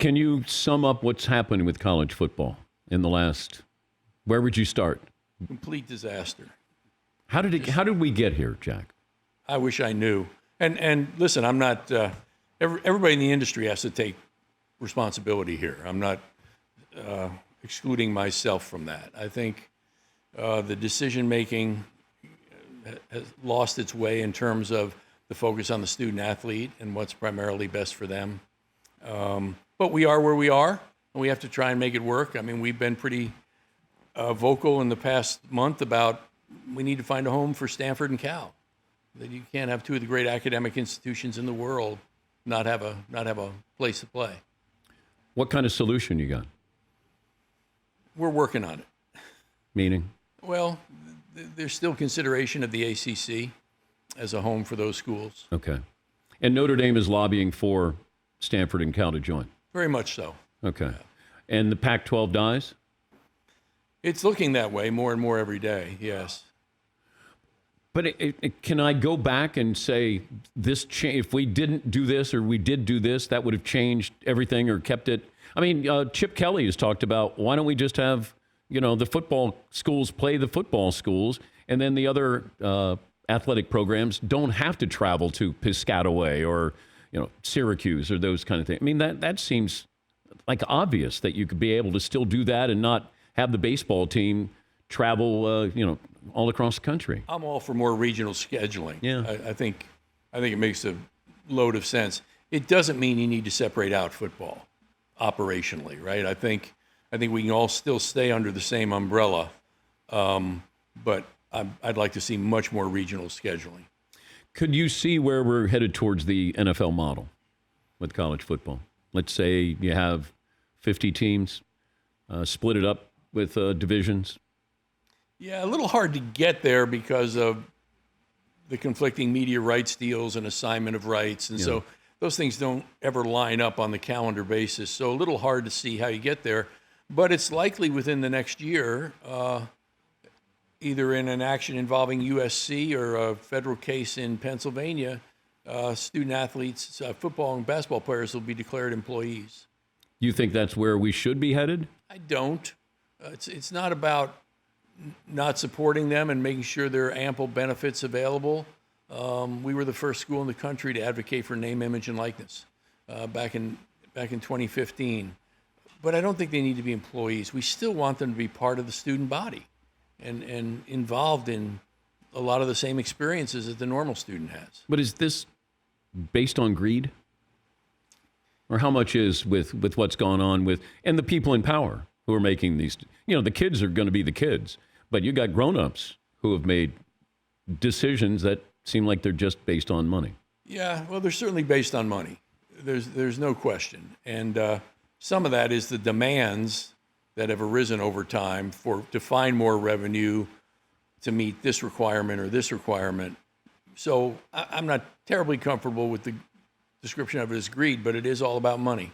Can you sum up what's happened with college football in the last? Where would you start? Complete disaster. How did we get here, Jack? I wish I knew. And listen, I'm not. Everybody in the industry has to take responsibility here. I'm not excluding myself from that. I think the decision making has lost its way in terms of the focus on the student athlete and what's primarily best for them. But we are where we are, and we have to try and make it work. I mean, we've been pretty vocal in the past month about we need to find a home for Stanford and Cal. That you can't have two of the great academic institutions in the world not have a place to play. What kind of solution you got? We're working on it. Meaning? Well, there's still consideration of the ACC as a home for those schools. Okay. And Notre Dame is lobbying for Stanford and Cal to join? Very much so. Okay. Yeah. And the Pac-12 dies? It's looking that way more and more every day, yes. But can I go back and say if we didn't do this or we did do this, that would have changed everything or kept it? I mean, Chip Kelly has talked about why don't we just have, the football schools play the football schools, and then the other athletic programs don't have to travel to Piscataway or, Syracuse or those kind of things. I mean, that seems like obvious that you could be able to still do that and not have the baseball team travel, all across the country. I'm all for more regional scheduling. Yeah. I think it makes a load of sense. It doesn't mean you need to separate out football operationally, right? I think we can all still stay under the same umbrella, but I'd like to see much more regional scheduling. Could you see where we're headed towards the NFL model with college football? Let's say you have 50 teams, split it up with divisions. Yeah, a little hard to get there because of the conflicting media rights deals and assignment of rights. And so those things don't ever line up on the calendar basis. So a little hard to see how you get there. But it's likely within the next year, either in an action involving USC or a federal case in Pennsylvania, student athletes, football and basketball players will be declared employees. You think that's where we should be headed? I don't. It's not about not supporting them and making sure there are ample benefits available. We were the first school in the country to advocate for name, image, and likeness back in 2015. But I don't think they need to be employees. We still want them to be part of the student body and involved in a lot of the same experiences that the normal student has. But is this based on greed? Or how much is with what's gone on with, and the people in power who are making these, the kids are going to be the kids, but you got grown-ups who have made decisions that seem like they're just based on money. Yeah, well, they're certainly based on money. There's no question. And some of that is the demands that have arisen over time to find more revenue to meet this requirement or this requirement. So I'm not terribly comfortable with the description of it as greed, but it is all about money.